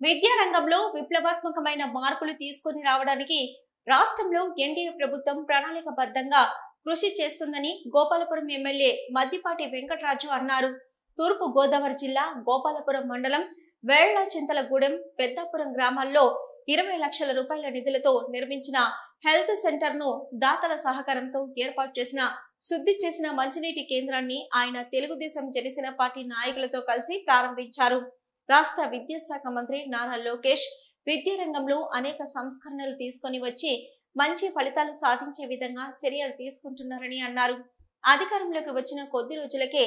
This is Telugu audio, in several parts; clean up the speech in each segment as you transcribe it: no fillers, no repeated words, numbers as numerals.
విద్యా రంగంలో విప్లవాత్మకమైన మార్పులు తీసుకొని రావడానికి రాష్ట్రంలో ఎన్డీఏ ప్రభుత్వం ప్రణాళికబద్ధంగా కృషి చేస్తుందని గోపాలపురం ఎమ్మెల్యే మద్దిపాటి వెంకటరాజు అన్నారు. తూర్పు గోదావరి జిల్లా గోపాలపురం మండలం వేళ్లచింతలగూడెం, పెద్దాపురం గ్రామాల్లో 20 లక్షల రూపాయల నిధులతో నిర్మించిన హెల్త్ సెంటర్ ను దాతల సహకారంతో ఏర్పాటు శుద్ధి చేసిన మంచినీటి కేంద్రాన్ని ఆయన తెలుగుదేశం జనసేన పార్టీ నాయకులతో కలిసి ప్రారంభించారు. రాష్ట్ర విద్యాశాఖ మంత్రి నారా లోకేష్ విద్యా రంగంలో అనేక సంస్కరణలు తీసుకొని వచ్చి మంచి ఫలితాలు సాధించే విధంగా చర్యలు తీసుకుంటున్నారని అన్నారు. అధికారంలోకి వచ్చిన కొద్ది రోజులకే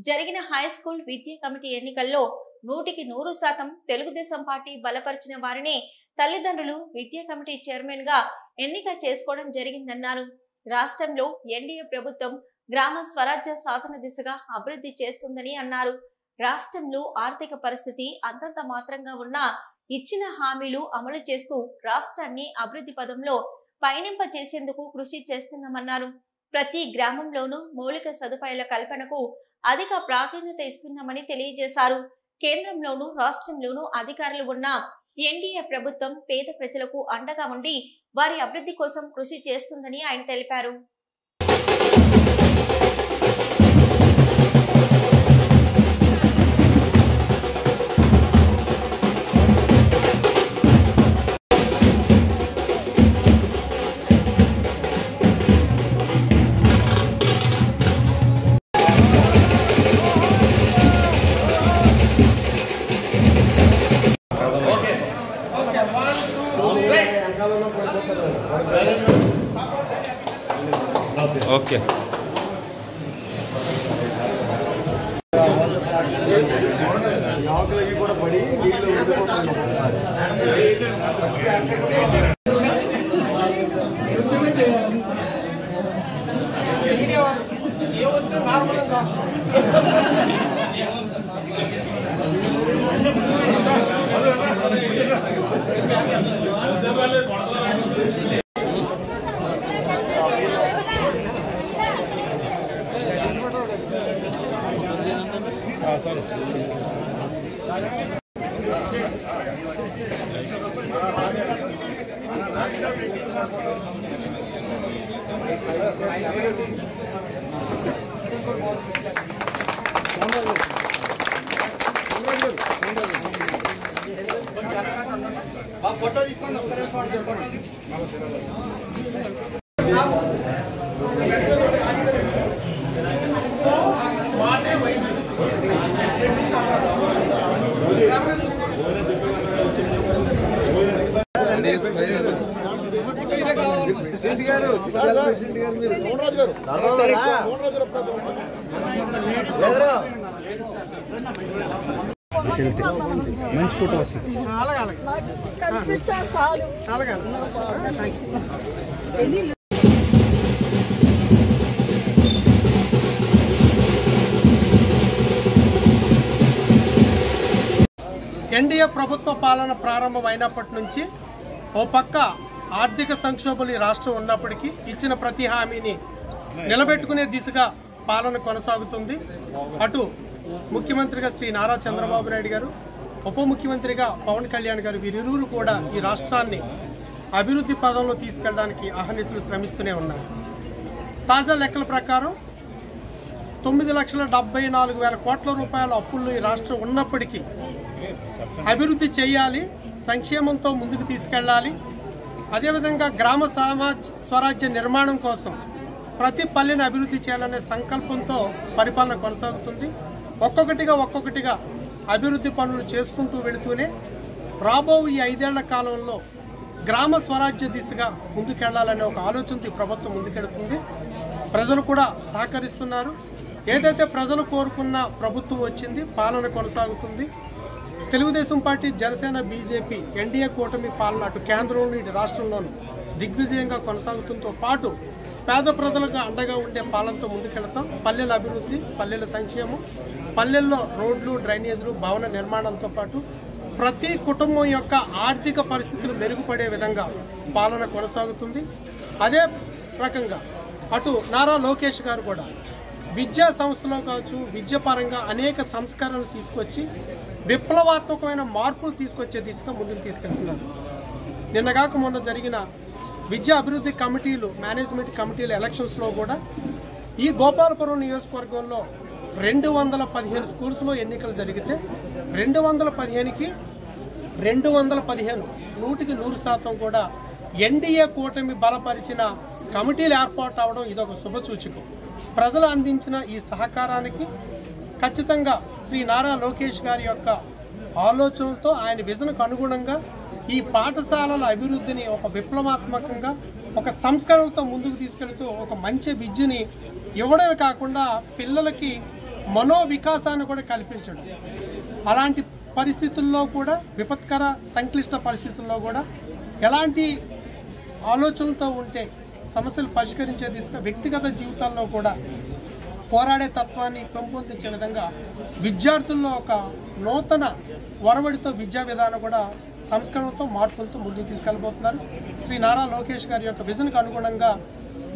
జరిగిన హై స్కూల్ విద్యా కమిటీ ఎన్నికల్లో 100% తెలుగుదేశం పార్టీ బలపరిచిన వారిని తల్లిదండ్రులు విద్యా కమిటీ చైర్మన్ గా ఎన్నిక చేసుకోవడం జరిగిందన్నారు. రాష్ట్రంలో ఎన్డీఏ ప్రభుత్వం గ్రామ స్వరాజ్య సాధన దిశగా అభివృద్ధి చేస్తుందని అన్నారు. రాష్ట్రంలో ఆర్థిక పరిస్థితి అంతంత మాత్రంగా ఉన్నా ఇచ్చిన హామీలు అమలు చేస్తూ రాష్ట్రాన్ని అభివృద్ధి పదంలో పయనింప చేసేందుకు కృషి చేస్తున్నామన్నారు. ప్రతి గ్రామంలోనూ మౌలిక సదుపాయాల కల్పనకు అధిక ప్రాధాన్యత ఇస్తున్నామని తెలియజేశారు. కేంద్రంలోనూ రాష్ట్రంలోనూ అధికారులు ఉన్న ఎన్డీఏ ప్రభుత్వం పేద ప్రజలకు అండగా ఉండి వారి అభివృద్ధి కోసం కృషి చేస్తుందని ఆయన తెలిపారు. ఓకే కూడా పడి ఫోటో తీసుకోండి. మంచి ఫోటో వస్తుంది. ఎన్డీఏ ప్రభుత్వ పాలన ప్రారంభమైనప్పటి నుంచి ఓ పక్క ఆర్థిక సంక్షోభం ఈ రాష్ట్రం ఉన్నప్పటికీ ఇచ్చిన ప్రతి హామీని నిలబెట్టుకునే దిశగా పాలన కొనసాగుతుంది. అటు ముఖ్యమంత్రిగా శ్రీ నారా చంద్రబాబు నాయుడు గారు, ఉప ముఖ్యమంత్రిగా పవన్ కళ్యాణ్ గారు, వీరిరువురు కూడా ఈ రాష్ట్రాన్ని అభివృద్ధి పదంలో తీసుకెళ్ళడానికి అహర్నిశలు శ్రమిస్తూనే ఉన్నారు. తాజా లెక్కల ప్రకారం 9,74,000 కోట్ల రూపాయల అప్పుల్లో ఈ రాష్ట్రం ఉన్నప్పటికీ అభివృద్ధి చేయాలి, సంక్షేమంతో ముందుకు తీసుకెళ్ళాలి, అదేవిధంగా గ్రామ స్వరాజ్య నిర్మాణం కోసం ప్రతి పల్లెని అభివృద్ధి చేయాలనే సంకల్పంతో పరిపాలన కొనసాగుతుంది. ఒక్కొక్కటిగా అభివృద్ధి పనులు చేసుకుంటూ వెళుతూనే రాబో ఈ 5 ఏళ్ల కాలంలో గ్రామ స్వరాజ్య దిశగా ముందుకెళ్లాలనే ఒక ఆలోచనతో ఈ ప్రభుత్వం ముందుకెళ్తుంది. ప్రజలు కూడా సహకరిస్తున్నారు. ఏదైతే ప్రజలు కోరుకున్న ప్రభుత్వం వచ్చింది, పాలన కొనసాగుతుంది. Telugu Desam party, Janasena, BJP NDA కూటమి పాలన అటు కేంద్రంలోని ఇటు రాష్ట్రంలోనూ దిగ్విజయంగా కొనసాగుతుంతో పాటు పేద ప్రజలకు అండగా ఉండే పాలనతో ముందుకెళ్తాం. పల్లెల అభివృద్ధి, పల్లెల సంక్షేమం, పల్లెల్లో రోడ్లు, డ్రైనేజీలు, భవన నిర్మాణంతో పాటు ప్రతి కుటుంబం యొక్క ఆర్థిక పరిస్థితులు మెరుగుపడే విధంగా పాలన కొనసాగుతుంది. అదే రకంగా అటు నారా లోకేష్ గారు కూడా విద్యా సంస్థలో కావచ్చు విద్యాపరంగా అనేక సంస్కరణలు తీసుకొచ్చి విప్లవాత్మకమైన మార్పులు తీసుకొచ్చే దిశగా ముందుకు తీసుకెళ్తున్నారు. నిన్నగాక మొన్న జరిగిన విద్యా అభివృద్ధి కమిటీలు మేనేజ్మెంట్ కమిటీల ఎలక్షన్స్లో కూడా ఈ గోపాలపురం నియోజకవర్గంలో 215 స్కూల్స్లో ఎన్నికలు జరిగితే 215కి 215 100% కూడా ఎన్డీఏ కూటమి బలపరిచిన కమిటీలు ఏర్పాటు అవడం ఇదొక శుభసూచకం. ప్రజలు అందించిన ఈ సహకారానికి ఖచ్చితంగా శ్రీ నారా లోకేష్ గారి యొక్క ఆలోచనలతో ఆయన విజన్కు అనుగుణంగా ఈ పాఠశాలల అభివృద్ధిని ఒక విప్లవాత్మకంగా ఒక సంస్కరణలతో ముందుకు తీసుకెళ్తూ ఒక మంచి విద్యని ఇవ్వడమే కాకుండా పిల్లలకి మనోవికాసాన్ని కూడా కల్పించడం. అలాంటి పరిస్థితుల్లో కూడా విపత్కర సంక్లిష్ట పరిస్థితుల్లో కూడా ఎలాంటి ఆలోచనలతో ఉంటే సమస్యలు పరిష్కరించే దిశగా వ్యక్తిగత జీవితాల్లో కూడా పోరాడే తత్వాన్ని పెంపొందించే విధంగా విద్యార్థుల్లో ఒక నూతన ఒరవడితో విద్యా విధానం కూడా సంస్కరణలతో మార్పులతో ముందుకు తీసుకెళ్ళబోతున్నారు. శ్రీ నారా లోకేష్ గారి యొక్క విజన్కు అనుగుణంగా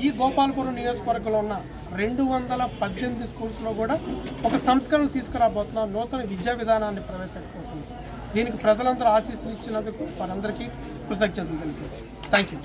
ఈ గోపాలపురం నియోజకవర్గంలో ఉన్న 218 స్కూల్స్లో కూడా ఒక సంస్కరణలు తీసుకురాబోతున్నారు. నూతన విద్యా విధానాన్ని ప్రవేశపెట్టబోతున్నారు. దీనికి ప్రజలందరూ ఆశీస్సులు ఇచ్చినందుకు వారందరికీ కృతజ్ఞతలు తెలియజేస్తారు. Thank you.